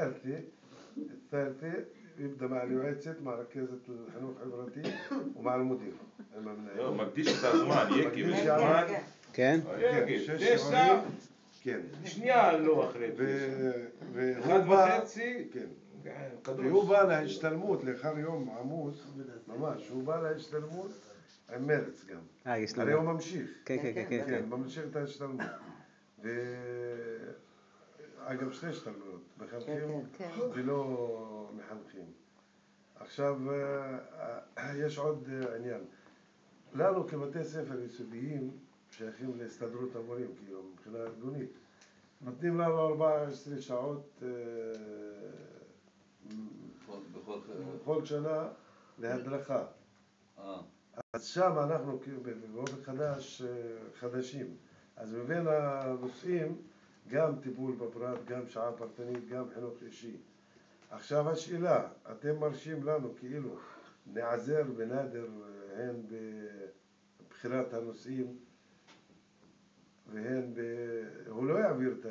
الثالثة يبدأ مع اليوعيتسة مع ركزة الحنوف الخبراتي ومع المدير. ما بديش تعزمان يكي بزمان كان؟ ليش ساعة؟ كان شنيا اللو أخريت هو باله يشتلموت لآخر يوم عموس مماش هو باله يشتلموت عمالت قام على يوم ممشيخ كان ممشيخ تشتلموت عقب شتى השתלמויות, מחנכים ולא מחנכים. עכשיו יש עוד עניין. לנו כבתי ספר יסודיים שייכים להסתדרות המורים, כאילו מבחינה ארגונית, נותנים לנו 14 שעות בכל שנה להדרכה. אז שם אנחנו באופן חדשים. אז מבין הנושאים גם טיפול בפרט, גם שעה פרטנית, גם חינוך אישי. עכשיו השאלה, אתם מרשים לנו כאילו נעזר ונאדר הן בבחירת הנושאים והן הוא לא יעביר את